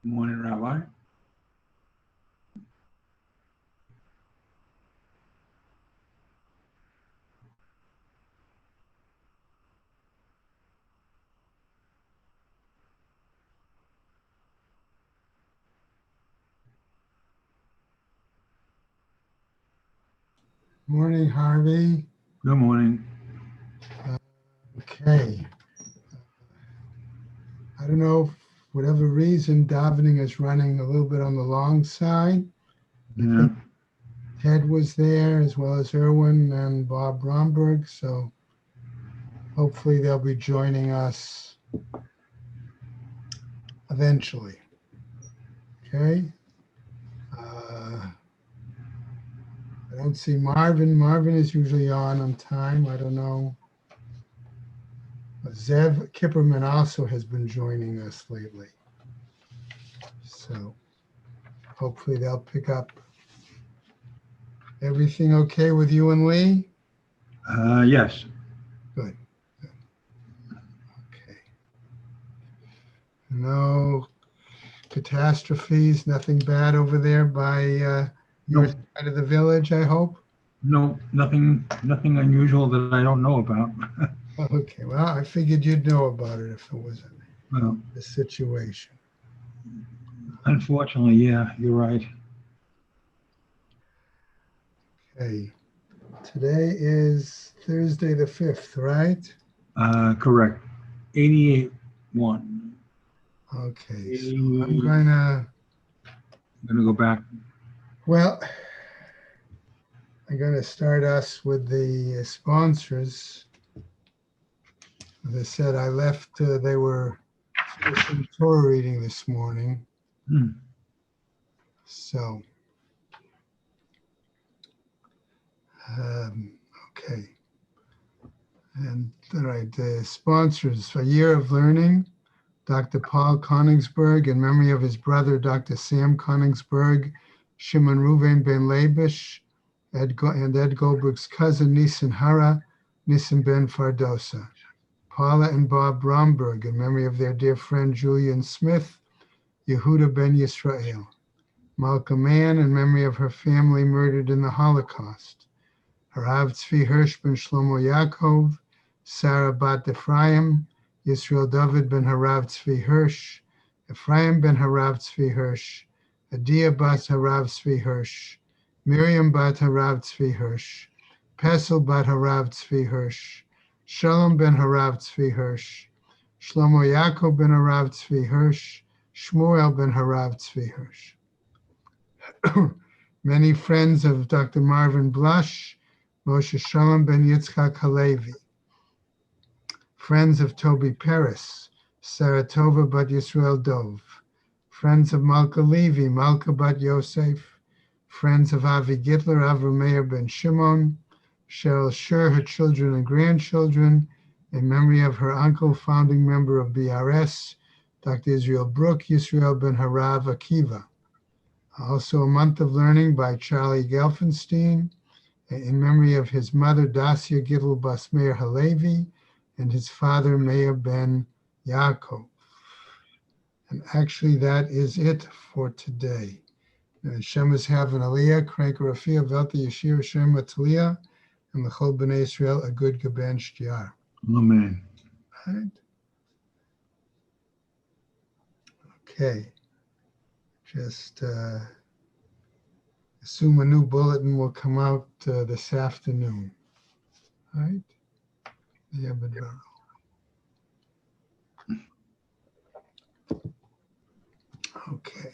Good morning, Rabbi. Morning, Harvey. Good morning. Okay. I don't know, for whatever reason, davening is running a little bit on the long side. I Yeah. think Ted was there as well as Erwin and Bob Romberg. So hopefully they'll be joining us eventually. Okay. I don't see Marvin. Marvin is usually on time. I don't know. Zev Kipperman also has been joining us lately. So hopefully they'll pick up. Everything okay with you and Lee? Yes. Good. Okay. No catastrophes, nothing bad over there by your No, side of the village, I hope? no, nothing unusual that I don't know about. Okay, well, I figured you'd know about it if it was Well, a situation. unfortunately, yeah, you're right. Okay. Today is Thursday the 5th, right? Correct. 88-1. Okay, so I'm 80, gonna, I'm gonna go back. well, I'm gonna start us with the sponsors. As I said, I left, they were finishing Torah reading this morning. Hmm. So, um, okay. And all right, the sponsors, A Year of Learning, Dr. Paul Koningsberg, in memory of his brother, Dr. Sam Koningsberg, Shimon Ruven ben Labish, and Ed Goldberg's cousin, Nisan Hara, Nisan ben Fardosa. Paula and Bob Romberg, in memory of their dear friend Julian Smith, Yehuda ben Yisrael. Malka Mann, in memory of her family murdered in the Holocaust. Harav Tzvi Hirsch ben Shlomo Yaakov, Sarah bat Ephraim, Yisrael David ben Harav Tzvi Hirsch, Ephraim ben Harav Tzvi Hirsch, Adia bat Harav Tzvi Hirsch, Miriam bat Harav Tzvi Hirsch, Pesel bat Harav Tzvi Hirsch, Shalom ben Harav Tzvi Hirsch, Shlomo Yaakov ben Harav Tzvi Hirsch, Shmuel ben Harav Tzvi Hirsch. Many friends of Dr. Marvin Blush, Moshe Shalom ben Yitzchak Halevi. Friends of Toby Paris, Saratova bat Yisrael Dov. Friends of Malka Levi, Malka bat Yosef. Friends of Avi Gitler, Avrameir ben Shimon. Cheryl Sher, her children and grandchildren, in memory of her uncle, founding member of BRS, Dr. Israel Brook, Yisrael ben Harav Akiva. Also, A Month of Learning by Charlie Gelfenstein, in memory of his mother, Dacia Gittel Bas Meir Halevi, and his father, Meir ben Yaakov. And actually, that is it for today. Hashem is having Aliyah, Crank Rafia, Velta Yeshir, Shem Ataliah, and the Chol B'nai Israel, a good Gaban Shtiar. Amen. Right? Okay. Just assume a new bulletin will come out this afternoon. All right? Yeah, but okay.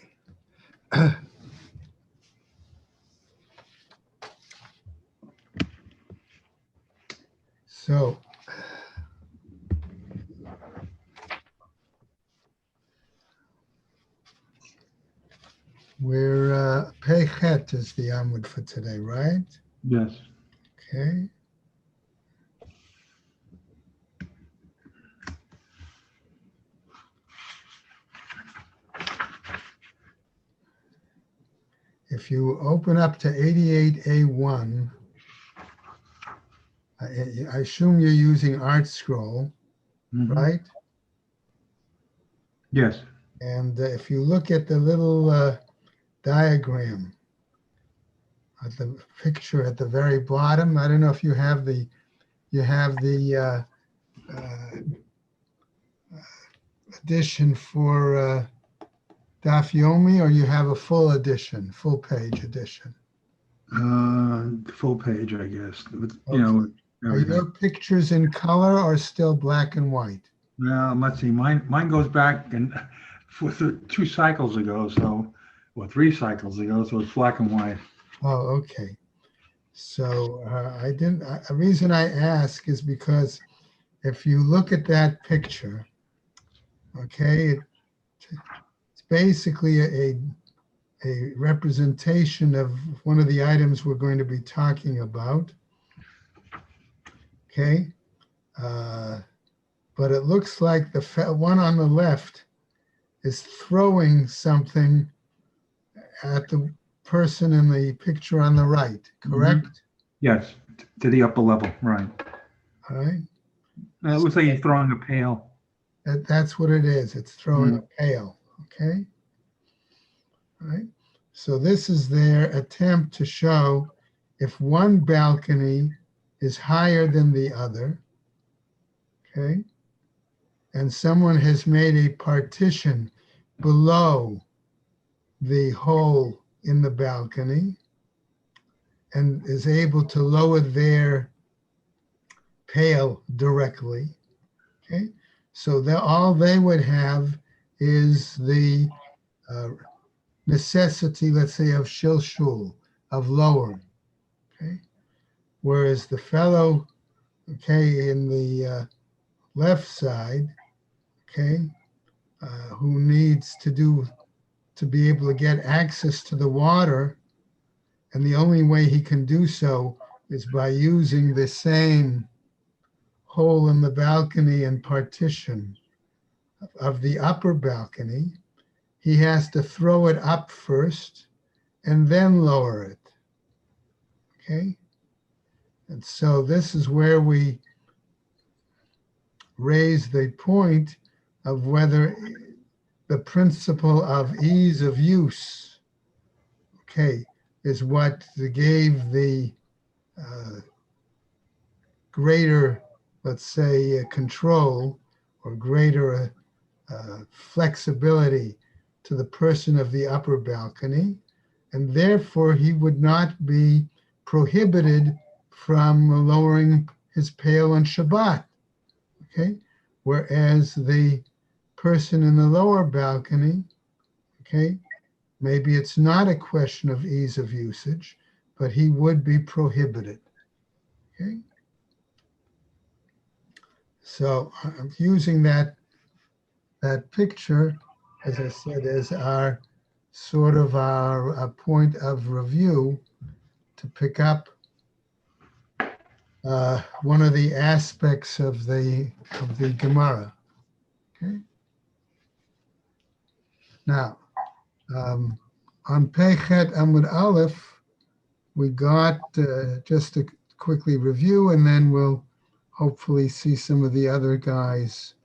So, we're Pechet is the Amud for today, right? Yes. Okay. If you open up to 88A1, I assume you're using Art Scroll, Mhm. right? Yes. And if you look at the little diagram, at the picture at the very bottom, I don't know if you have the uh, edition for Daf Yomi, or you have a full edition, full page edition. Full page, I guess. With, Okay. Are everything. your pictures in color or still black and white? Well, let's see. Mine goes back and for 2 cycles ago, so or 3 cycles ago, so it's black and white. Oh, okay. So I didn't. A reason I ask is because if you look at that picture, okay, it's basically a representation of one of the items we're going to be talking about. Okay, but it looks like the one on the left is throwing something at the person in the picture on the right, correct? Yes, to the upper level, right. All right. It looks like he's throwing a pail. That's what it is. It's throwing a pail. Okay. All right. So this is their attempt to show if one balcony is higher than the other. Okay. And someone has made a partition below the hole in the balcony and is able to lower their pail directly. Okay. So all they would have is the necessity, let's say, of shilshul, of lowering. Okay. Whereas the fellow, okay, in the left side, okay, who needs to be able to get access to the water, and the only way he can do so is by using the same hole in the balcony and partition of the upper balcony. He has to throw it up first and then lower it. Okay? And so this is where we raise the point of whether the principle of ease of use, okay, is what gave the greater, let's say, control or greater flexibility to the person of the upper balcony, and therefore he would not be prohibited from lowering his pail on Shabbat. Okay, whereas the person in the lower balcony, okay, maybe it's not a question of ease of usage, but he would be prohibited. Okay, so I'm using that picture, as I said, as our sort of our point of review to pick up one of the aspects of the Gemara. Okay. Now, on Pechet Amud Aleph, we got just to quickly review, and then we'll hopefully see some of the other guys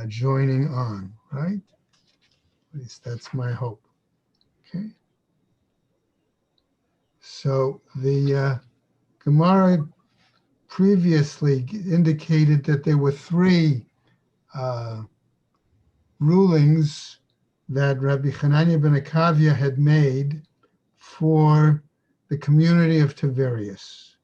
joining on, right? At least that's my hope. Okay. So the Gemara previously indicated that there were three rulings that Rabbi Hanania ben Akavia had made for the community of Tiberias.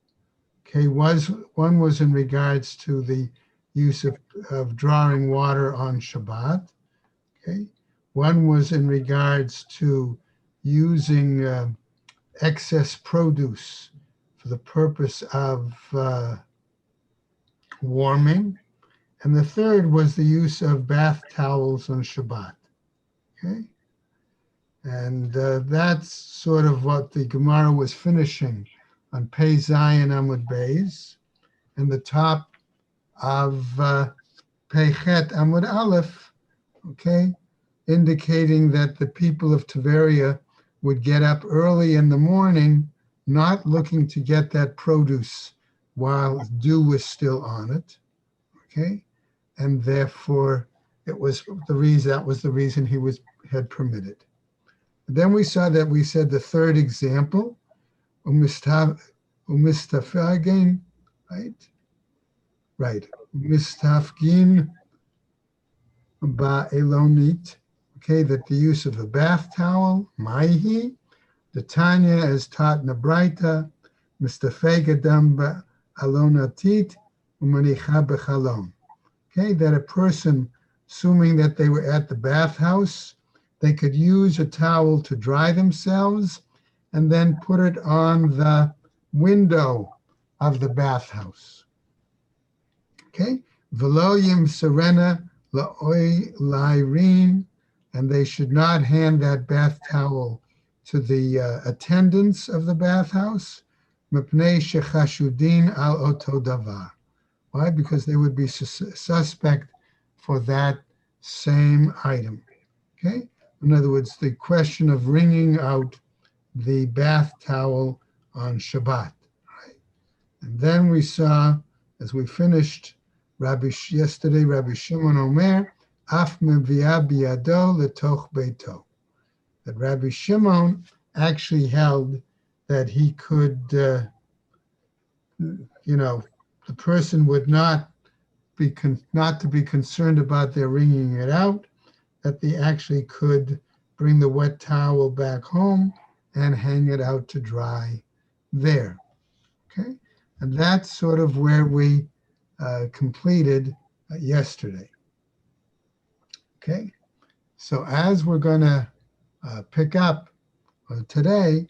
Okay, one was in regards to the use of drawing water on Shabbat. Okay, one was in regards to using excess produce for the purpose of warming. And the third was the use of bath towels on Shabbat. Okay. And that's sort of what the Gemara was finishing on Pei Zayin Amud Beis, and the top of Pei Chet Amud Aleph, okay, indicating that the people of Tiberia would get up early in the morning, not looking to get that produce while dew was still on it, okay, and therefore it was the reason he had permitted. Then we said the third example, umistafagin, right, umistafgin ba'elonit, okay, that the use of a bath towel, maihi, the Tanya is taught in the Braita, mistafegadam ba'alonatit, umanicha b'chalon. Okay, that a person, assuming that they were at the bathhouse, they could use a towel to dry themselves and then put it on the window of the bathhouse. Okay, veloyim serena la'oi la'ireen, and they should not hand that bath towel to the attendants of the bathhouse. Mepnei shechashudin al oto davar. Why? Because they would be suspect for that same item. Okay? In other words, the question of wringing out the bath towel on Shabbat. Right? And then we saw, as we finished yesterday, Rabbi Shimon Omer, Af mevia biyado letoch beito. That Rabbi Shimon actually held that he could, the person would not to be concerned about their wringing it out, that they actually could bring the wet towel back home and hang it out to dry there. Okay, and that's sort of where we completed yesterday. Okay, so as we're going to pick up today,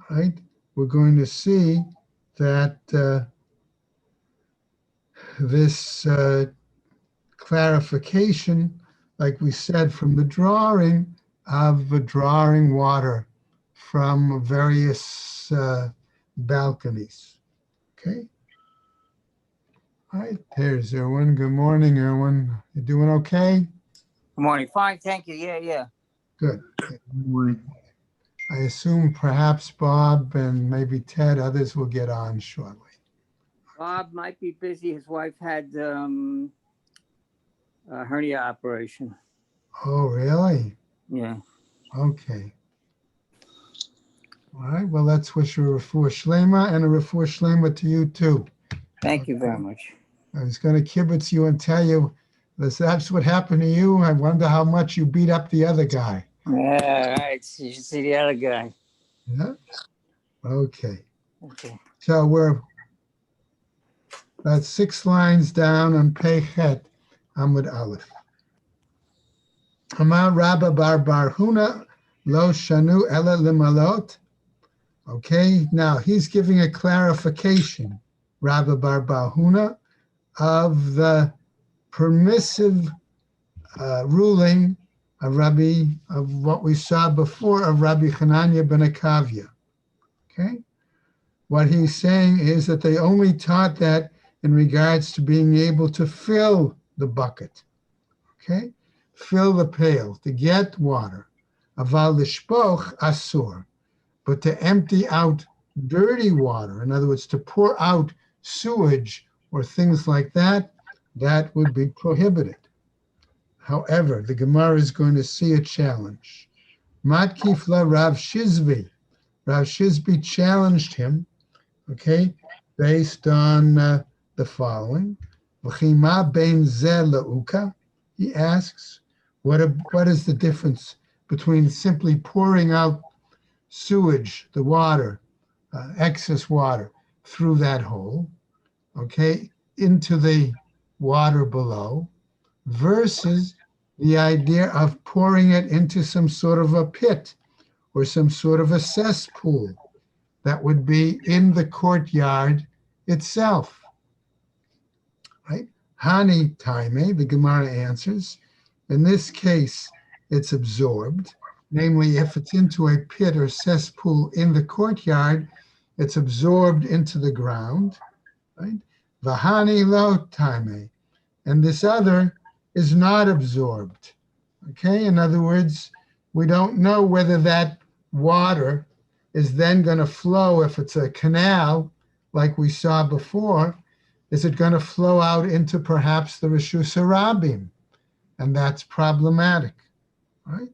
right, we're going to see that this clarification, like we said, from the drawing of drawing water from various balconies. Okay. All right, there's Erwin. Good morning, Erwin. You doing okay? Good morning. Fine, thank you. Yeah. Good. Good morning. I assume perhaps Bob and maybe Ted, others will get on shortly. Bob might be busy. His wife had a hernia operation. Oh, really? Yeah. Okay. All right, well, let's wish a refuah shlema and a refuah shlema to you too. Thank you very much. I was going to kibitz you and tell you that's what happened to you. I wonder how much you beat up the other guy. Yeah, right. You should see the other guy. Yeah? Okay. Okay. So we're about 6 lines down on Pechet Amud Aleph. Amar Rabba Bar Huna Lo Shanu Ela Limalot. Okay, now he's giving a clarification, Rabba Bar Huna, of the permissive ruling of what we saw before of Rabbi Hanania ben Akavia. Okay, what he's saying is that they only taught that in regards to being able to fill the bucket. Okay, fill the pail to get water. Aval lishpoch asur, but to empty out dirty water, in other words, to pour out sewage or things like that, that would be prohibited. However, the Gemara is going to see a challenge. Matkifla Rav Shizvi. Rav Shizvi challenged him, okay, based on the following. V'chima bein zeh la'uka. He asks, what is the difference between simply pouring out sewage, the water, excess water, through that hole, okay, into the water below, versus the idea of pouring it into some sort of a pit or some sort of a cesspool that would be in the courtyard itself, right? Hani taime, the Gemara answers, in this case, it's absorbed. Namely, if it's into a pit or cesspool in the courtyard, it's absorbed into the ground, right? Vahani lo taime, and this other is not absorbed. Okay, in other words, we don't know whether that water is then going to flow, if it's a canal like we saw before, is it going to flow out into perhaps the Rishus Harabim? and that's problematic, right?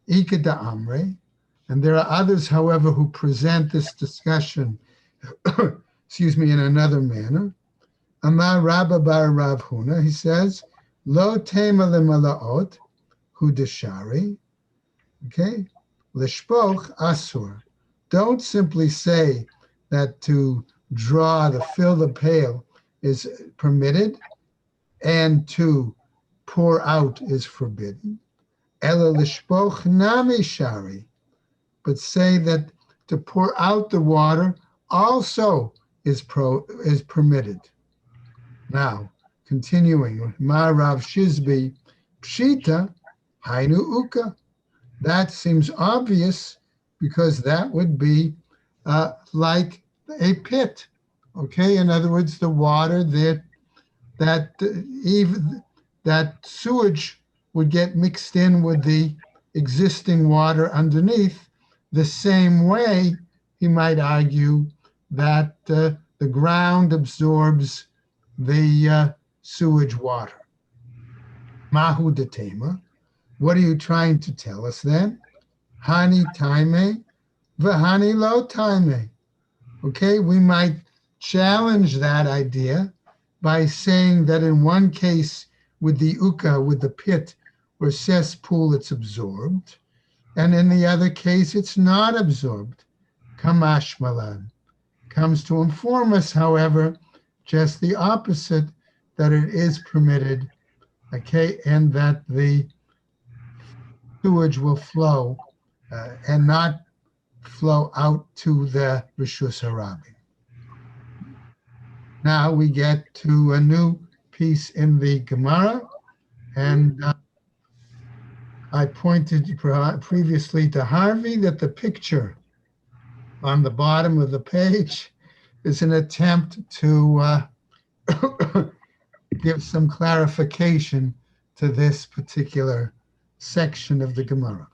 Ika da amre. And there are others, however, who present this discussion, excuse me, in another manner. Amar Rabba bar Rav Huna, he says, Lo tema lemalaot hu deshari, okay? Lishpoch asur. Don't simply say that to fill the pail is permitted and to pour out is forbidden. Ela lishpoch nami shari. But say that to pour out the water also is permitted. Now, continuing, Ma Rav Shizbi, Pshita, Hainu Uka. That seems obvious because that would be like a pit. Okay, in other words, the water that sewage would get mixed in with the existing water underneath. The same way, he might argue that the ground absorbs the sewage water. Mahu detema. What are you trying to tell us then? Hani taime, v'hani lo taime. Okay, we might challenge that idea by saying that in one case with the uka, with the pit or cesspool, it's absorbed, and in the other case, it's not absorbed. Kamash malan comes to inform us, however, just the opposite, that it is permitted, okay, and that the sewage will flow and not flow out to the Rishus Harabi. Now we get to a new piece in the Gemara, and I pointed previously to Harvey that the picture on the bottom of the page is an attempt to give some clarification to this particular section of the Gemara.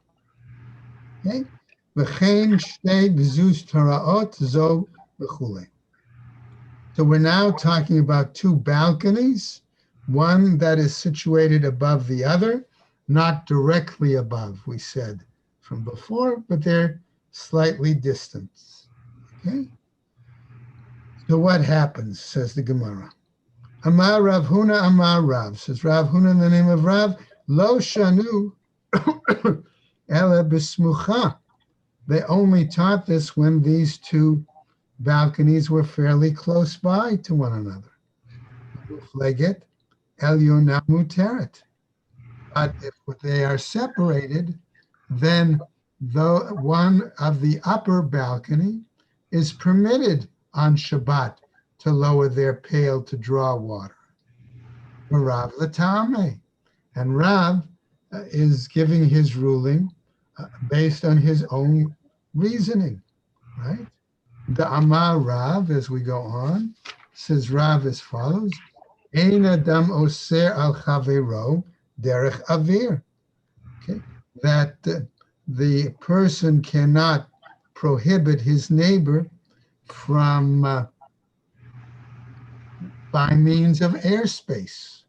Okay? So we're now talking about two balconies, one that is situated above the other, not directly above, we said from before, but they're slightly distant. Okay? So what happens, says the Gemara. Amar Rav Huna, Amar Rav, says Rav Huna in the name of Rav, Lo Shanu Ela Bismucha. They only taught this when these two balconies were fairly close by to one another. Fleget Elyona Muteret. But if they are separated, then the one of the upper balcony is permitted on Shabbat to lower their pail to draw water. Rav Latame. And Rav is giving his ruling based on his own reasoning, right? The Amar Rav, as we go on, says Rav as follows: Ein adam oser al chavero derech avir. Okay, that the person cannot prohibit his neighbor from by means of airspace,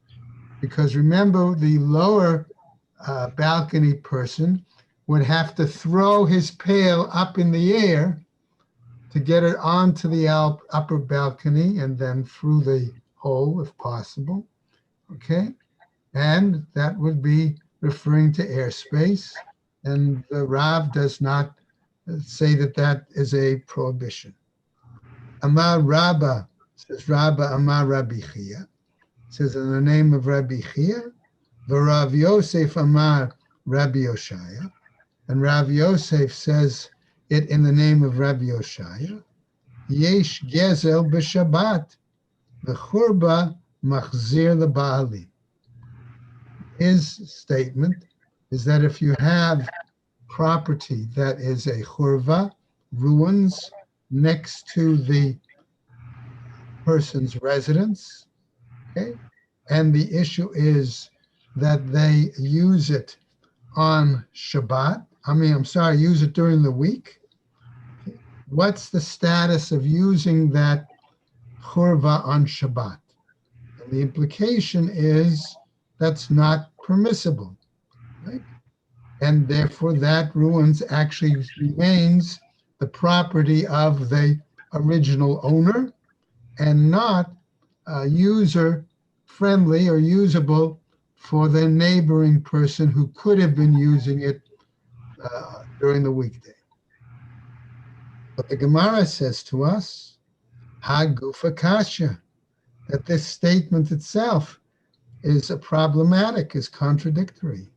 because remember, the lower balcony person would have to throw his pail up in the air to get it onto the upper balcony and then through the hole if possible, okay? And that would be referring to airspace, and the Rav does not say that that is a prohibition. Amar Rabba, says Rabba Amar Rabbi Chia, says in the name of Rabbi Chia, V'Rav Yosef Amar Rabbi Yoshaya, and Rav Yosef says it in the name of Rabbi Yoshaya, Yesh Gezel b'Shabbat, V'Churba Machzir L'Ba'ali. His statement is that if you have property that is a churva, ruins, next to the person's residence, okay, and the issue is that they use it on Shabbat, use it during the week, what's the status of using that churva on Shabbat? And the implication is that's not permissible, right? And therefore that ruins actually remains the property of the original owner and not user friendly or usable for the neighboring person who could have been using it during the weekday. But the Gemara says to us, Hagufa Kasha, that this statement itself is problematic, is contradictory.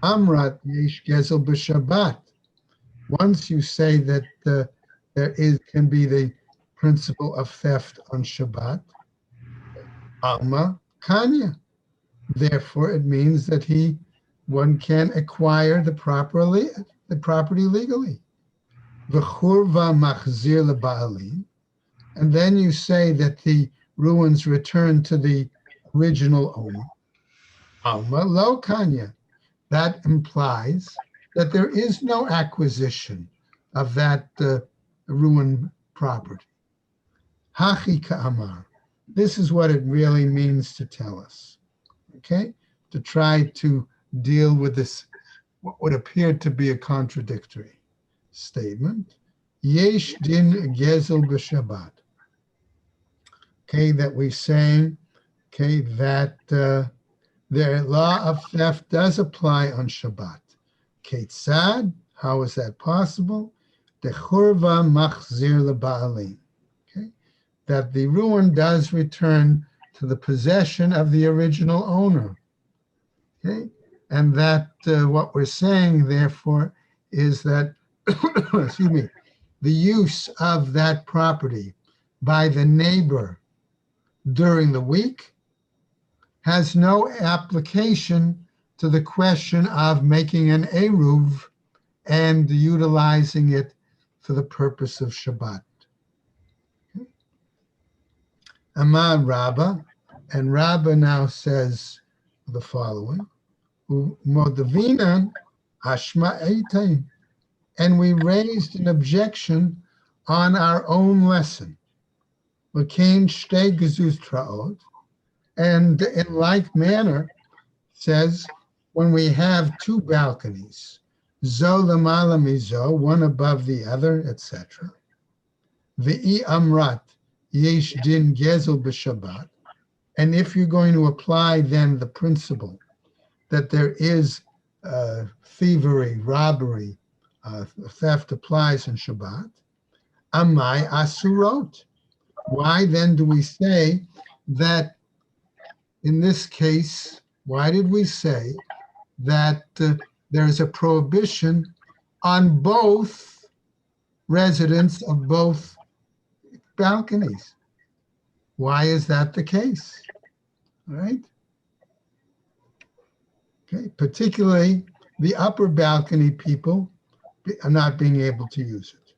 Amrat yesh gezel b'Shabbat. Once you say that can be the principle of theft on Shabbat, Alma Kanya. Therefore, it means that one can acquire the property legally. V'churva machzir leba'alim. And then you say that the ruins return to the original owner. Alma lo Kanya. That implies that there is no acquisition of that ruined property. Hachi ka'amar. This is what it really means to tell us, okay? To try to deal with this, what would appear to be a contradictory statement. Yesh din gezel b'Shabbat. Okay, that we're saying, okay, that the law of theft does apply on Shabbat. Ketzad, how is that possible? The churva machzir leba'alim. Okay, that the ruin does return to the possession of the original owner. Okay, and that what we're saying, therefore, is that, excuse me, the use of that property by the neighbor during the week has no application to the question of making an eruv and utilizing it for the purpose of Shabbat. Okay. Amar Rabbah, and Rabbah now says the following: Modavinan Ashma Eitain, and we raised an objection on our own lesson. L'kein shtei gezuz traot. And in like manner, says, when we have two balconies, zo lamala mizo, one above the other, etc. Ve'i amrat yesh din gezel b'Shabbat. And if you're going to apply then the principle that there is thievery, robbery, theft applies in Shabbat, amai asurot. Why then do we say that in this case, why did we say that there's a prohibition on both residents of both balconies? Why is that the case? All right? Okay, particularly the upper balcony people are not being able to use it.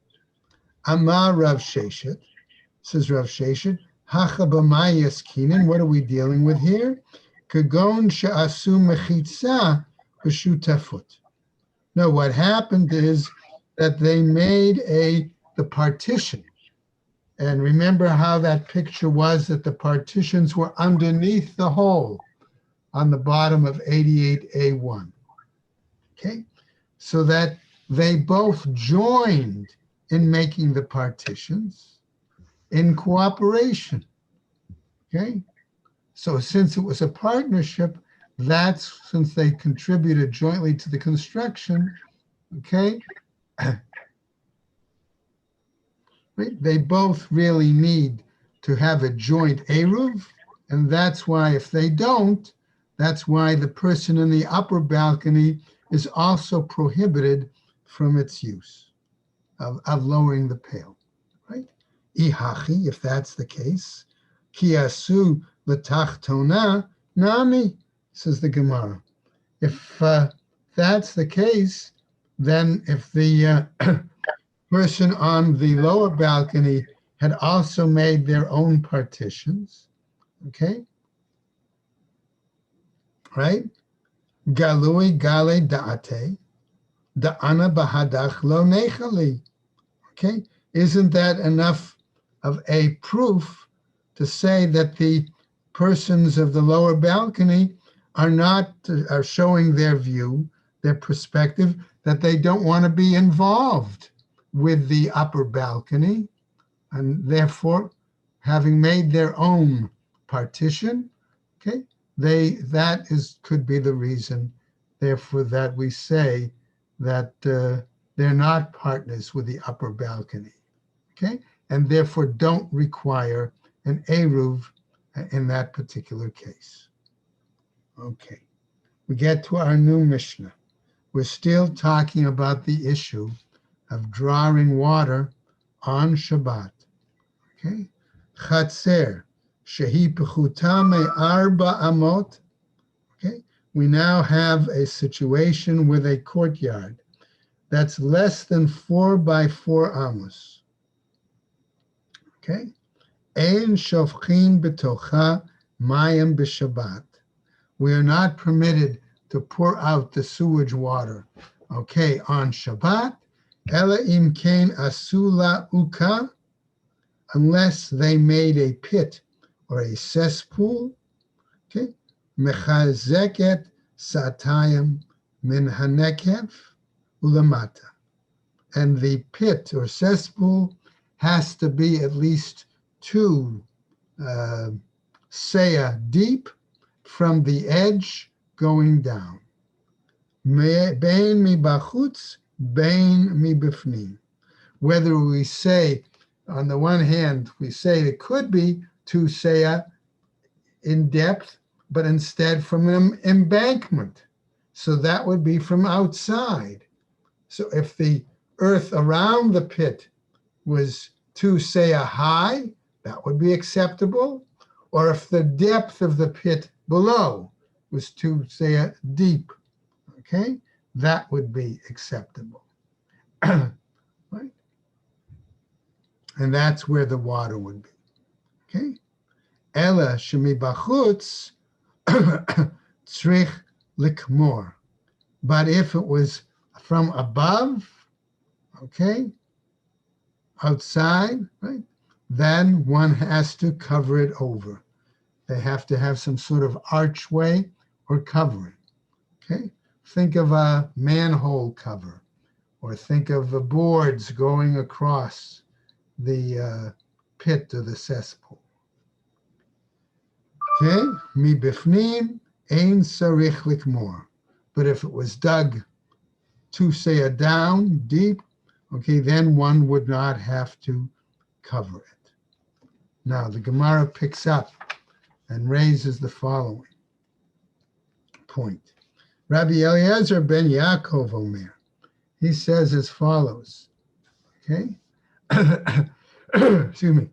Amar Rav Sheshet, says Rav Sheshet, what are we dealing with here? Kagon she'asu mechitza b'shutafut. No, what happened is that they made the partition. And remember how that picture was, that the partitions were underneath the hole on the bottom of 88A1. Okay, so that they both joined in making the partitions in cooperation. Okay, so since it was a partnership, since they contributed jointly to the construction, okay, they both really need to have a joint eruv, and that's why if they don't, that's why the person in the upper balcony is also prohibited from its use of lowering the pail, right? Ihachi, if that's the case, kiasu l'tachtona nami, says the Gemara. If that's the case, then if the person on the lower balcony had also made their own partitions, okay, right? Galui gale da'ate, da'ana bahadach lo nechali. Okay, isn't that enough of a proof to say that the persons of the lower balcony are showing their view, their perspective, that they don't want to be involved with the upper balcony, and therefore, having made their own partition, okay, could be the reason, therefore, that we say that they're not partners with the upper balcony, okay, and therefore don't require an eruv in that particular case. Okay, we get to our new Mishnah. We're still talking about the issue of drawing water on Shabbat. Okay, Chatzer shehi pechuta me'arba amot. Okay, we now have a situation with a courtyard that's less than 4 by 4 amos. Okay, ein shofchin betocha mayim b'Shabbat. We are not permitted to pour out the sewage water, okay, on Shabbat, ela im kain asula uka, unless they made a pit or a cesspool, okay, mechazeket satayim min hanekev ulamata. And the pit or cesspool has to be at least 2 seah deep from the edge going down. Bein mi bachutz, bein mi bifnim. Whether we say, on the one hand, we say it could be 2 seah in depth, but instead from an embankment. So that would be from outside. So if the earth around the pit was 2 seah high, that would be acceptable. Or if the depth of the pit below was 2 seah deep, okay, that would be acceptable. Right? And that's where the water would be. Okay? Ela shemi bachutz tzrich likmor. But if it was from above, okay, outside, right, then one has to cover it over. They have to have some sort of archway or covering. Okay? Think of a manhole cover, or think of the boards going across the pit or the cesspool. Okay? Mi bifnim ein sarich likmor. But if it was dug 2 seah down deep, okay, then one would not have to cover it. Now the Gemara picks up and raises the following point. Rabbi Eliezer ben Yaakov Omer, he says as follows, okay? Excuse me.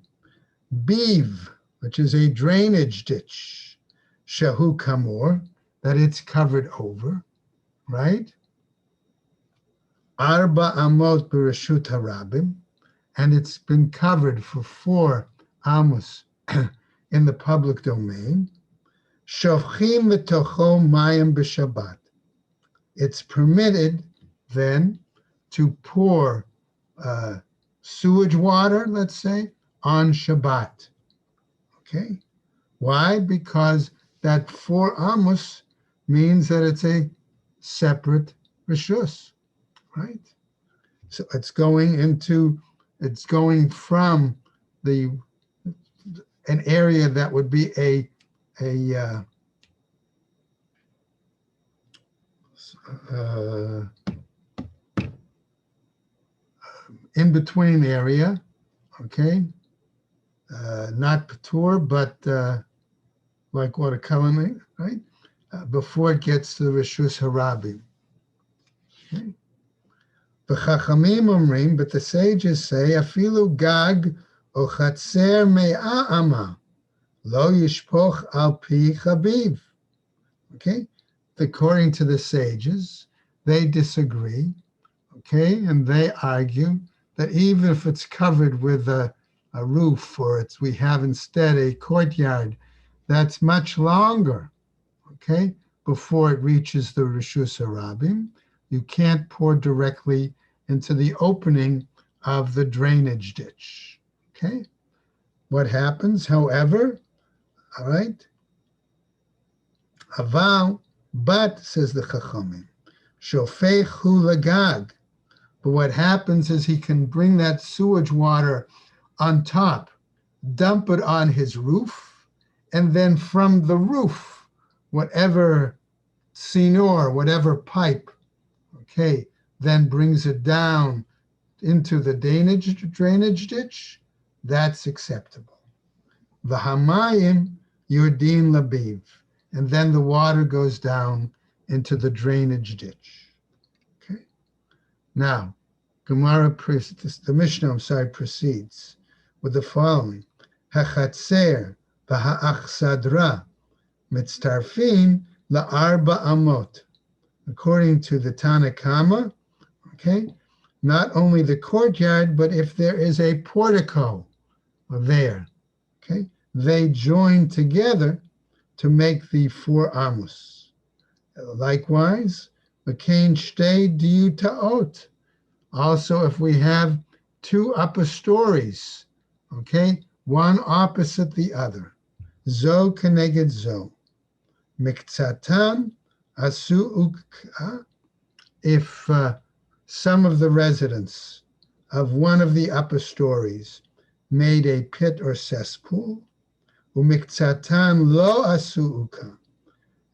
Bev, which is a drainage ditch, shehu kamor, that it's covered over, right? Arba amot b'reshut harabim, and it's been covered for 4 amos in the public domain. Shofchim v'tocho mayim b'Shabbat. It's permitted then to pour sewage water, let's say, on Shabbat. Okay? Why? Because that 4 amos means that it's a separate reshus, right? So it's going from an area that would be a in-between area, okay? Not patur, but like watercolor, right? Before it gets to the Rishus Harabim. Okay? The Chachamim omrim, but the sages say, afilu gag o chatzer me'a ama, lo yishpoch al pi chabiv. Okay? According to the sages, they disagree, okay? And they argue that even if it's covered with a roof, or we have instead a courtyard that's much longer, okay, before it reaches the Rishus Harabim, you can't pour directly into the opening of the drainage ditch, okay? What happens, however, all right, Aval, but, says the Chachamim, shofech hu lagag. But what happens is he can bring that sewage water on top, dump it on his roof, and then from the roof, whatever sinor, whatever pipe, okay, then brings it down into the drainage ditch, that's acceptable. V'hamayim yurdin labiv, and then the water goes down into the drainage ditch. Okay. Now, the Mishnah, proceeds with the following: Hachatzer v'ha'achsadra mitztarfin la'arba amot. According to the Tana Kama, okay, not only the courtyard, but if there is a portico there, okay, they join together to make the 4 amos. Likewise, v'kein shtei diutaot. Also, if we have 2 upper stories, okay, one opposite the other, zo keneged zo, miktsatan asu ukka. If some of the residents of one of the upper stories made a pit or cesspool, umiktsatan lo asu ukka,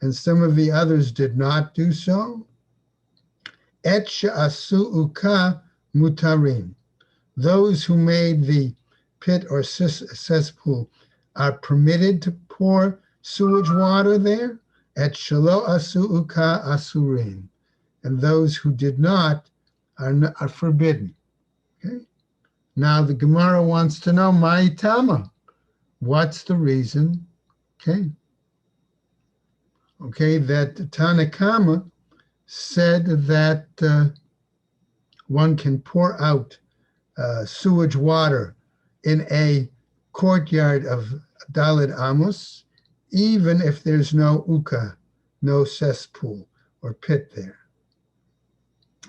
and some of the others did not do so, et she'asu ukka mutarim. Those who made the pit or cesspool are permitted to pour sewage water there, et shelo asu ukka asurin. And those who did not are forbidden. Okay. Now the Gemara wants to know, Ma'itama, what's the reason? Okay. Okay, that Tanakama said that one can pour out sewage water in a courtyard of Dalit Amos, even if there's no uka, no cesspool or pit there.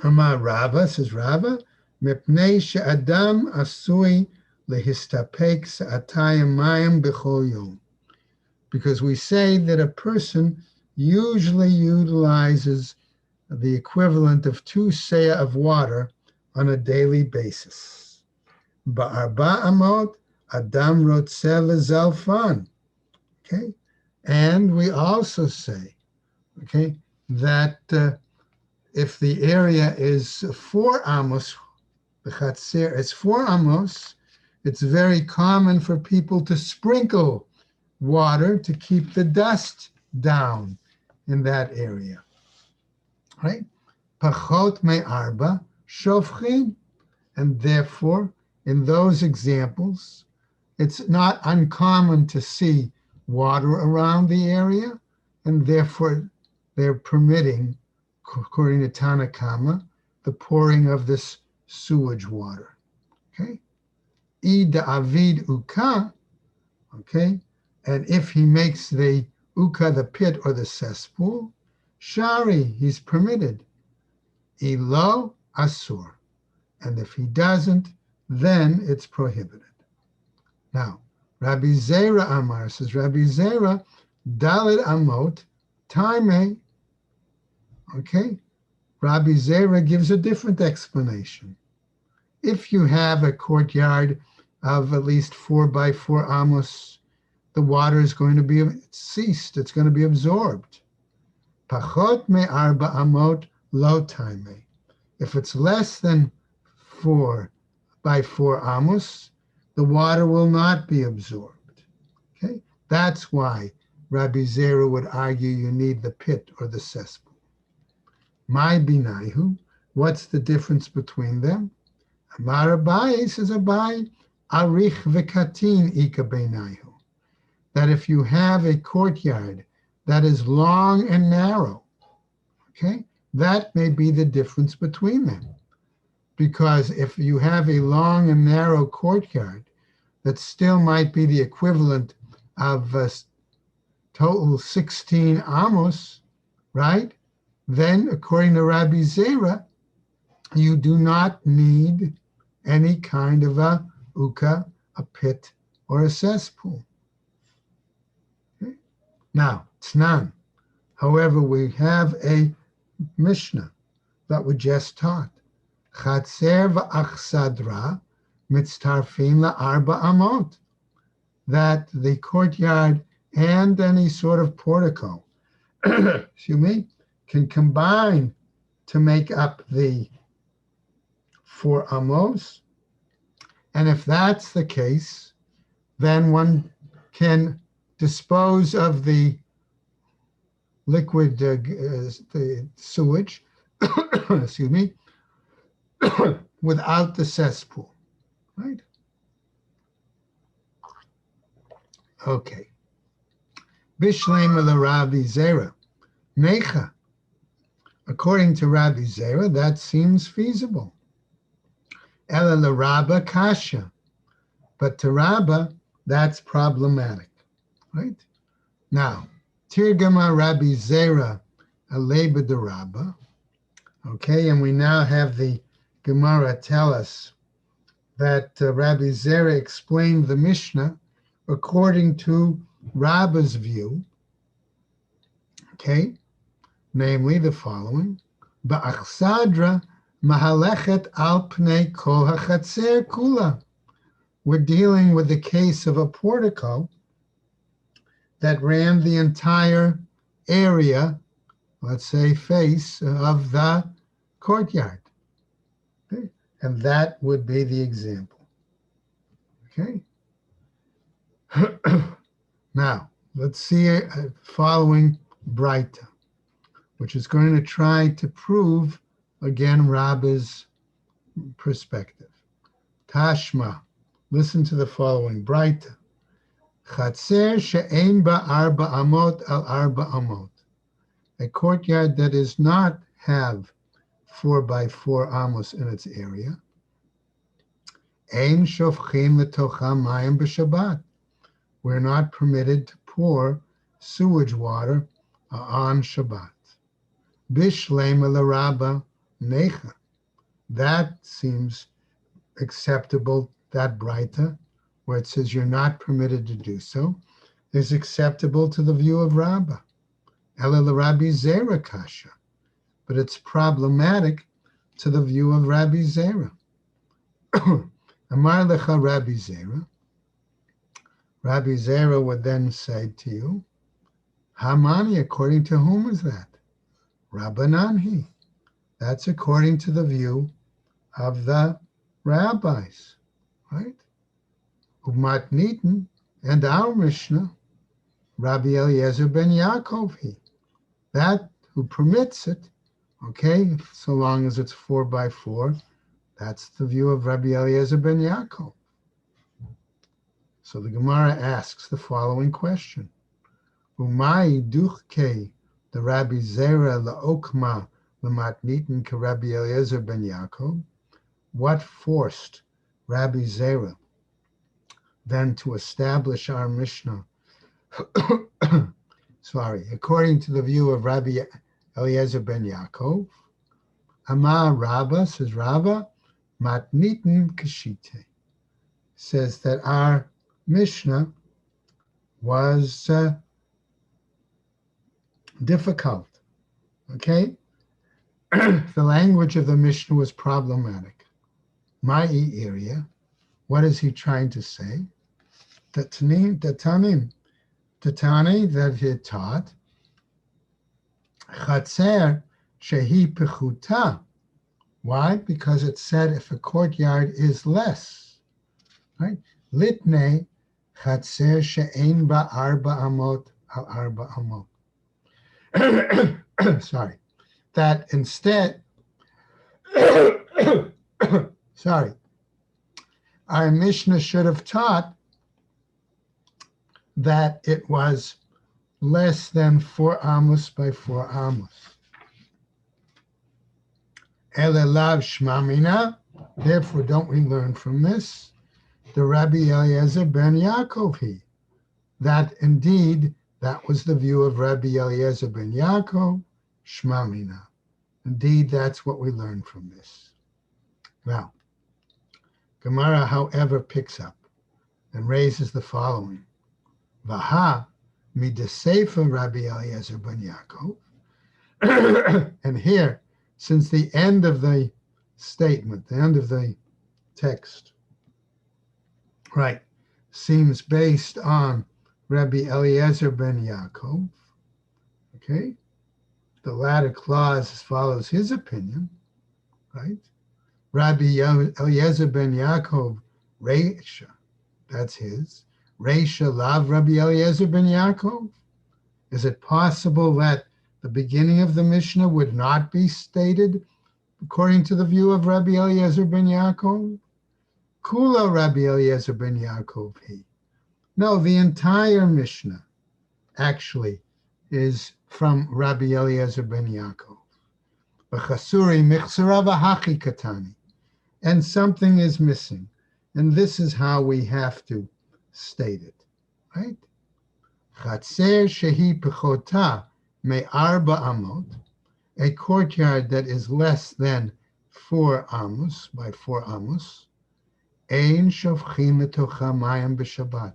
Amar Rava, says Rava, mipnei she'adam asui lehistapek sa'atayim mayim b'chol yom. Because we say that a person usually utilizes the equivalent of 2 seah of water on a daily basis. Ba'arba amot adam rotzeh lezalfan. Okay, and we also say, okay, that if the area is 4 amos, the chatzir is 4 amos, it's very common for people to sprinkle water to keep the dust down in that area. Right? Pachot me'arba shofchin. And therefore, in those examples, it's not uncommon to see water around the area, and therefore they're permitting, according to Tanakama, the pouring of this sewage water. Okay? Ida avid uka, okay, and if he makes the uka, the pit or the cesspool, shari, he's permitted. Ilo asur, and if he doesn't, then it's prohibited. Now, Rabbi Zera Amar says, Rabbi Zera, Dalit Amot, Taime. Okay, Rabbi Zera gives a different explanation. If you have a courtyard of at least 4 by 4 amos, the water is going to be ceased. It's going to be absorbed. Pachot me arba amot lo taime. If it's less than 4 by 4 amos, the water will not be absorbed. Okay, that's why Rabbi Zera would argue you need the pit or the cesspool. My binaihu, what's the difference between them? Amar Abai, says Abai, arich vekatin ika binaihu. That if you have a courtyard that is long and narrow, okay, that may be the difference between them. Because if you have a long and narrow courtyard, that still might be the equivalent of a total 16 amos, right? Then, according to Rabbi Zera, you do not need any kind of a uka, a pit, or a cesspool. Okay? Now, Tznan, However, we have a Mishnah that we just taught. Chatzer v'achsadra mitztarfin la'arba amot. That the courtyard and any sort of portico, excuse me, can combine to make up the 4 amos. And if that's the case, then one can dispose of the liquid, the sewage, excuse me, without the cesspool, right? Okay. Bishlema la Rabbi Zera. Necha. According to Rabbi Zera, that seems feasible. Ela la Rabba kasha. But to Rabba, that's problematic, right? Now, Tirgama Rabbi Zera aleba de Rabba. Okay, and we now have the Gemara tell us that Rabbi Zera explained the Mishnah according to Rabba's view, okay, namely the following: Ba'achsadra mahalechet al pnei kol hachatzer kula. We're dealing with the case of a portico that ran the entire area, let's say face of the courtyard. Okay? And that would be the example. Okay? Now, let's see a following Braita, which is going to try to prove, again, Rabba's perspective. Tashma, listen to the following Braita. Chatzer she'ein ba arba amot al arba amot. A courtyard that does not have 4 by 4 amos in its area. Ein shofchin letocha mayim b'Shabbat. We're not permitted to pour sewage water on Shabbat. Bishlema l'Rabba necha. That seems acceptable, that Braita, where it says you're not permitted to do so, is acceptable to the view of Rabbah. Ela l'Rabbi Zera kasha. But it's problematic to the view of Rabbi Zera. Amar lecha Rabbi Zera. Rabbi Zera would then say to you, Hamani, according to whom is that? Rabbananhi. That's according to the view of the rabbis, right? Umat Nitin, and our Mishnah, Rabbi Eliezer ben Yaakovhi. That who permits it, okay, so long as it's 4 by 4, that's the view of Rabbi Eliezer ben Yaakov. So the Gemara asks the following question: Umay duchke the Rabbi Zera laokma lematnitin ke Rabbi Eliezer ben Yaakov? What forced Rabbi Zera then to establish our Mishnah? Sorry, according to the view of Rabbi Eliezer ben Yaakov, Amar Rabba, says Rabba, matnitin kashite, says that our Mishnah was difficult, okay? The language of the Mishnah was problematic. Ma'i area, what is he trying to say? Tatani, that he taught, Chatzer shehi pechuta. Why? Because it said if a courtyard is less, right? Litne Chatzer she'ein ba arba amot al arba amot. Sorry. That instead, sorry, our Mishnah should have taught that it was less than 4 amos by 4 amos. Elelav shmamina. Therefore, don't we learn from this? The Rabbi Eliezer ben Yaakovhi, that indeed that was the view of Rabbi Eliezer ben Yaakov, shmamina. Indeed, that's what we learn from this. Now, Gemara, however, picks up and raises the following: Vaha Midasefa Rabbi Eliezer ben Yaakov. And here, since the end of the statement, the end of the text, right, seems based on Rabbi Eliezer ben Yaakov, okay, the latter clause follows his opinion, right? Rabbi Eliezer ben Yaakov, Reisha, that's his. Reisha Lav Rabbi Eliezer ben Yaakov. Is it possible that the beginning of the Mishnah would not be stated according to the view of Rabbi Eliezer ben Yaakov? Kula Rabbi Eliezer ben Yaakov he. No, the entire Mishnah actually is from Rabbi Eliezer ben Yaakov. B'chasuri michsara v'hachi katani. And something is missing. And this is how we have to state it, right? Chatzer shehi pechota me'arba amot, a courtyard that is less than 4 amos, by 4 amos, ein shofchim metocha mayim b'Shabbat.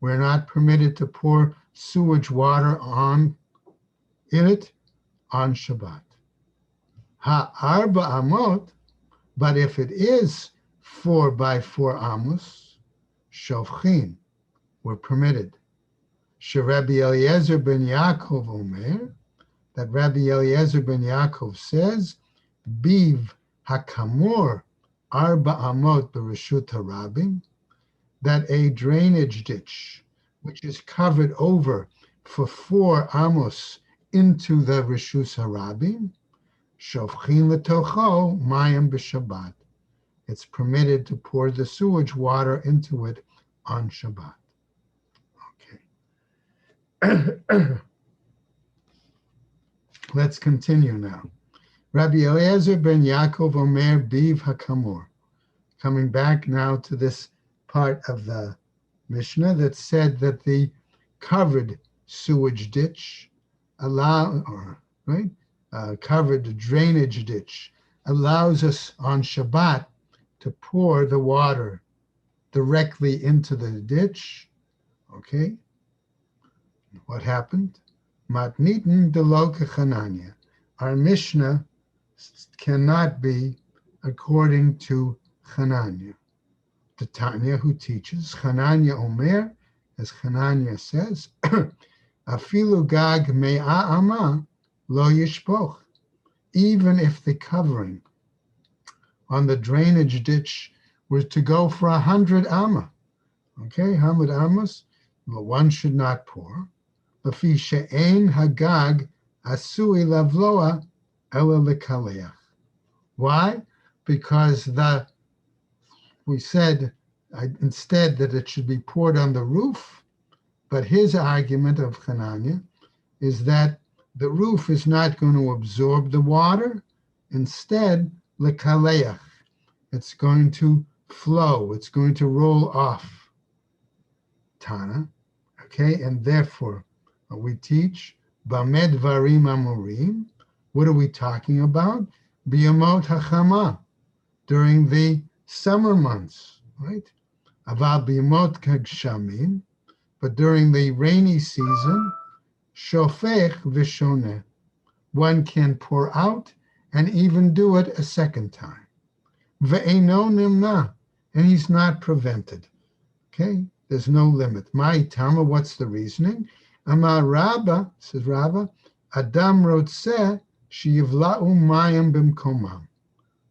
We're not permitted to pour sewage water in it on Shabbat. Ha-arba amot, but if it is 4 by 4 amos, shofchin, we're permitted. Rabbi Eliezer ben Yaakov omer, that Rabbi Eliezer ben Yaakov says, biv hakamor arba amot bereshut harabim, that a drainage ditch, which is covered over for 4 amos into the reshus harabim, shofchin letocho mayim b'Shabbat. It's permitted to pour the sewage water into it on Shabbat. Okay. Let's continue now. Rabbi Eliezer ben Yaakov omer biv hakamor. Coming back now to this part of the Mishnah that said that the covered sewage ditch covered drainage ditch allows us on Shabbat to pour the water directly into the ditch. Okay. What happened? Matnitin delo kechananya. Our Mishnah cannot be according to Chananya. The Tanya who teaches, Chananya Omer, as Chananya says, Afilu gag me'a ama lo yishpoch. Even if the covering on the drainage ditch was to go for 100 amma, okay, 100 ammas, well, one should not pour. Lefi she'ein hagag asui lavloa ela lekaleach. Why? Because we said instead that it should be poured on the roof, but his argument of Chananya is that the roof is not going to absorb the water. Instead, lekaleach, it's going to flow, it's going to roll off. Tana, okay, and therefore we teach Bamed Varim Amorim. What are we talking about? Biyamot Hachama, during the summer months, right? Aval Biyamot Kagshamim, but during the rainy season, Shofech Vishoneh, one can pour out and even do it a second time. Ve'eno nimna, and he's not prevented. Okay, there's no limit. My Tama, what's the reasoning? Amar Rabba, says Rabba, Adam rotzeh sheyivla'u mayim bimkomam.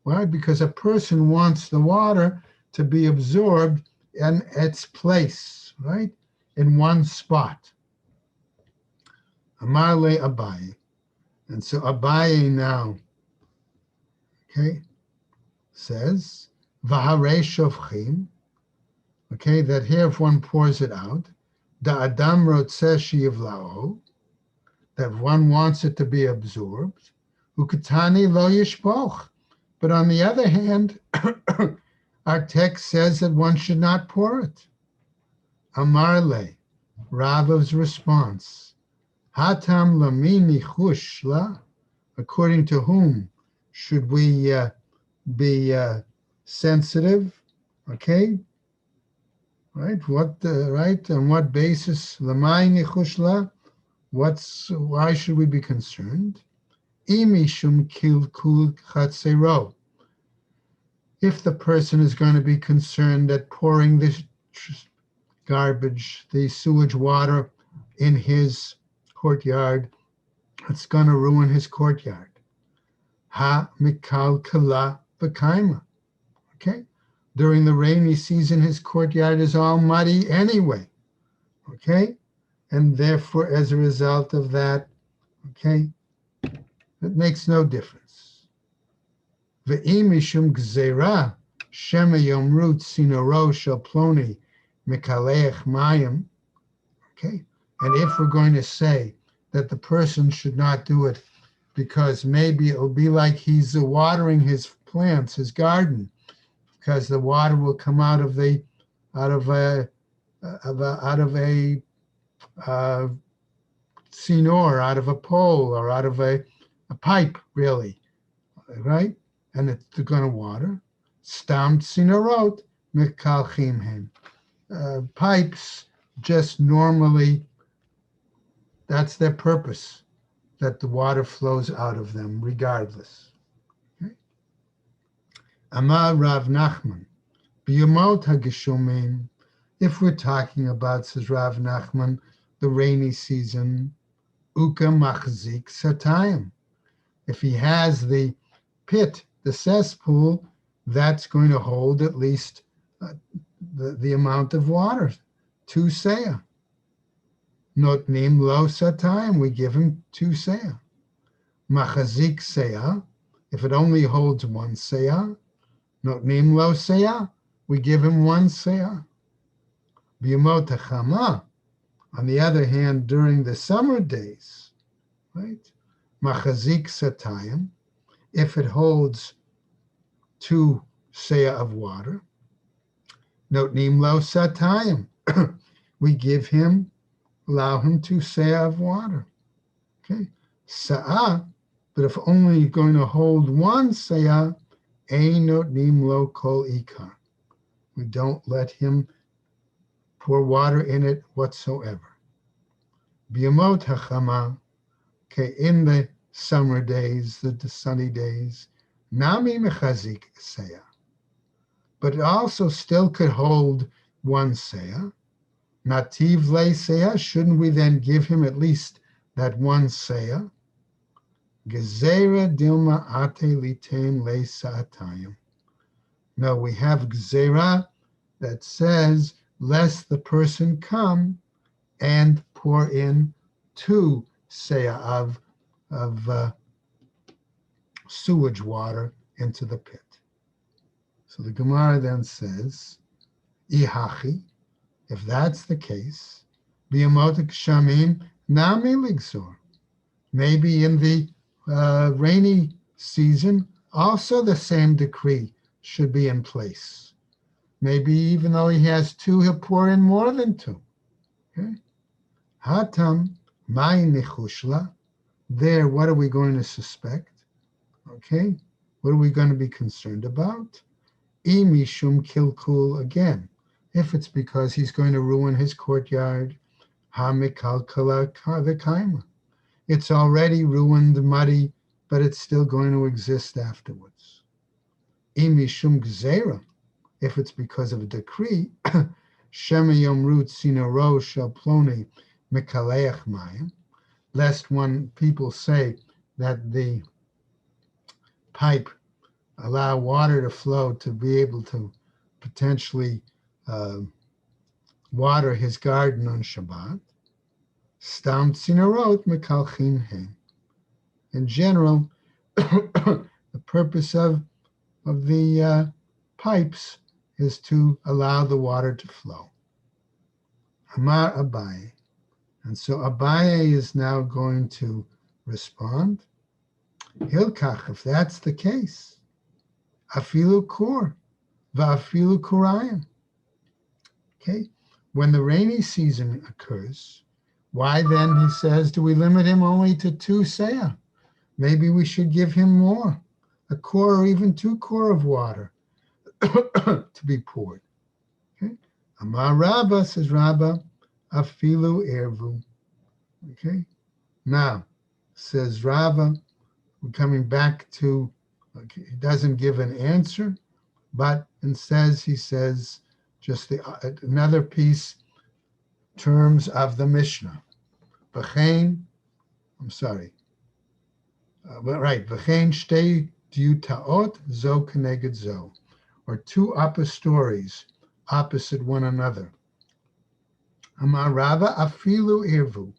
Why? Because a person wants the water to be absorbed in its place, right? In one spot. Amar le Abaye. And so Abaye now, okay, says, V'harei shofchim, okay, that here if one pours it out, da adam rotzeh sheyivla'u, that one wants it to be absorbed, ukatani lo yishpoch. But on the other hand, our text says that one should not pour it. Amar le, Rava's response, hatam lamini chushla, according to whom should we be sensitive, okay? right? Right? On what basis? Lamai nichushla. Why should we be concerned? Imishum kilkul chatzero. If the person is going to be concerned that pouring this garbage, the sewage water in his courtyard, it's going to ruin his courtyard. Ha mikal kala b'kaima. Okay? During the rainy season, his courtyard is all muddy anyway. Okay? And therefore, as a result of that, okay, it makes no difference. Ve'imishum gzeira shema yomrut sinoro shel ploni mikaleach mayim. Okay? And if we're going to say that the person should not do it because maybe it'll be like he's watering his plants, his garden, because the water will come out of a sinor, out of a pole, or out of a pipe, really, right? And it's going to water. Stam sinorot mikalchim hen. Pipes just normally, that's their purpose, that the water flows out of them regardless. Okay? Amar Rav Nachman, biyamot hagishomim, if we're talking about, says Rav Nachman, the rainy season, uka machzik satayim. If he has the pit, the cesspool, that's going to hold at least the amount of water, 2 seah. Notnim lo satayim, we give him 2 seah. Machazik seah, if it only holds 1 seah, notnim lo seah, we give him 1 seah. B'yamot hachama, on the other hand, during the summer days, right? Machazik satayim, if it holds 2 seah of water, notnim lo satayim, we allow him 2 seah of water. Okay, sa'ah, but if only going to hold 1 seah, ein notnim lo kol ikar. We don't let him pour water in it whatsoever. B'yamot hachama, okay, in the summer days, the sunny days, nami mechazik seah, but it also still could hold 1 seah. Nativ le seah, shouldn't we then give him at least that 1 seah? Gezerah dilma ate litem le sa'atayim. No, we have gezerah that says, lest the person come and pour in 2 seah of sewage water into the pit. So the Gemara then says, ihachi, if that's the case, biyamotik shamim nami ligsor. Maybe in the rainy season, also the same decree should be in place. Maybe even though he has 2, he'll pour in more than 2. Okay? Hatam mai nichushla. There, what are we going to suspect? Okay? What are we going to be concerned about? Imishum kilkul, again. If it's because he's going to ruin his courtyard, hamikal kala kaima. It's already ruined, muddy, but it's still going to exist afterwards. Imishum gzera, if it's because of a decree, shema yomrut sinoro shel ploni mikaleach mayim, lest people say that the pipe allow water to flow to be able to potentially water his garden on Shabbat. Stam tzinorot mekalchin hen. In general, the purpose of the pipes is to allow the water to flow. Amar Abaye. And so Abaye is now going to respond. Hilkach, if that's the case, afilu kur, va'afilu kurayim. Okay, when the rainy season occurs, why then, he says, do we limit him only to 2 seah? Maybe we should give him more, a core or even 2 core of water to be poured. Okay, Amar Rabba, says Rabba, afilu ervu. Okay. Now, says Rabba, we're coming back to, okay, he doesn't give an answer, but he says just another piece, terms of the Mishnah. V'chein, I'm sorry. Right. V'chein shtei diutaot zo keneged zo, or two upper stories opposite one another. Amar Rava afilu irvu.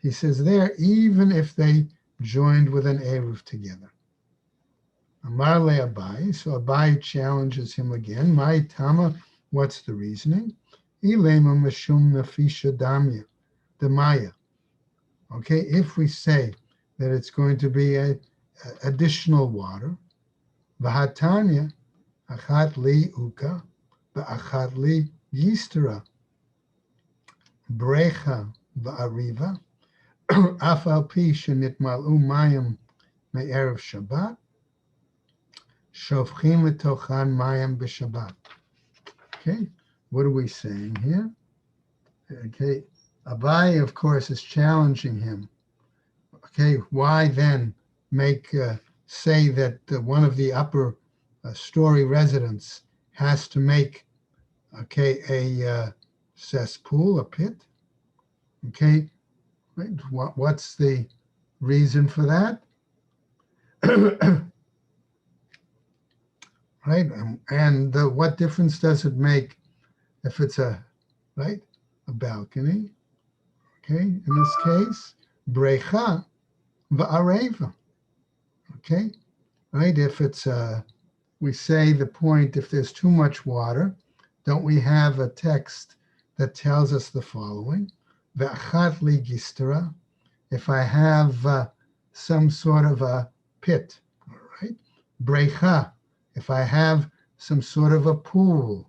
He says there, even if they joined with an eruv together. Amar le Abai. So Abai challenges him again. My tama, what's the reasoning? Ilema mashum nafisha damya, damaya. Okay, if we say that it's going to be a additional water, v'hatanya achat li uka, v'achat li yistera, brecha v'ariva, afal pi shenitmalu mayim me'erev Shabbat, shofchim letochan mayim b'Shabbat. Okay, what are we saying here? Okay, Abai, of course, is challenging him. Okay, why then say that one of the upper story residents has to make, okay, a cesspool, a pit? Okay, right? What's the reason for that? Right, and what difference does it make if it's a balcony? Okay, in this case, brecha va'areva. Okay, right? If it's we say the point, if there's too much water, don't we have a text that tells us the following? Ve'achat li gistera. If I have some sort of a pit, all right? Brecha. If I have some sort of a pool,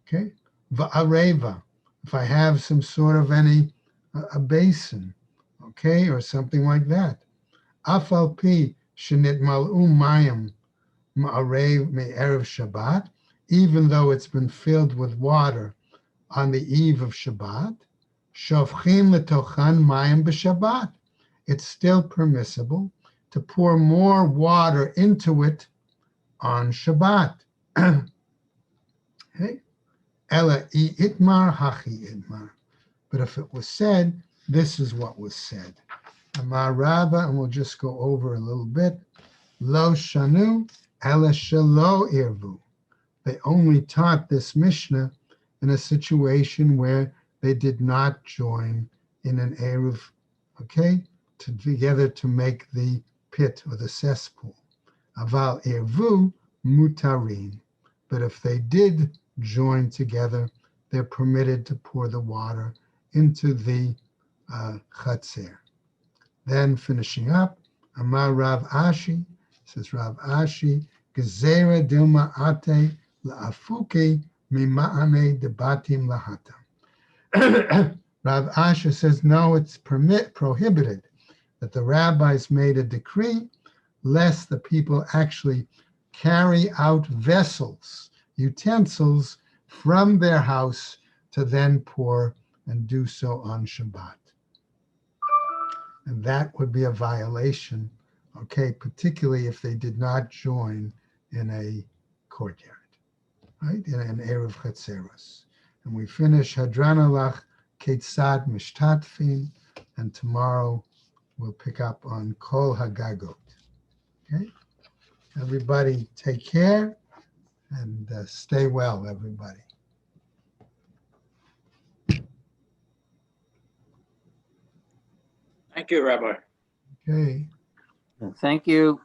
okay? Va'areva. If I have some sort of a basin, okay, or something like that. Afal pi shenit mal'u mayim ma'arev me'erev Shabbat, even though it's been filled with water on the eve of Shabbat, shofchim letochan mayim b'Shabbat. It's still permissible to pour more water into it on Shabbat. Okay? Ela I itmar hachi itmar. But if it was said, this is what was said. Amar Rabba, and we'll just go over a little bit. Lo shanu ela shelo irvu. They only taught this Mishnah in a situation where they did not join in an eruv, okay, together to make the pit or the cesspool. Aval irvu mutarin. But if they did join together, they're permitted to pour the water into the chatzer. Then finishing up, Amar Rav Ashi, says Rav Ashi, Gezerah dilma ate la'afuke mima'ane debatim lahatam. Rav Ashi says, no, it's prohibited that the rabbis made a decree lest the people actually carry out vessels, utensils from their house to then pour and do so on Shabbat. And that would be a violation, okay, particularly if they did not join in a courtyard, right, in an eruv chatzeros. And we finish Hadranalach Ketzad Mishtatfin, and tomorrow we'll pick up on Kol Hagagot. Okay, everybody take care and stay well, everybody. Thank you, Rabbi. Okay. Thank you.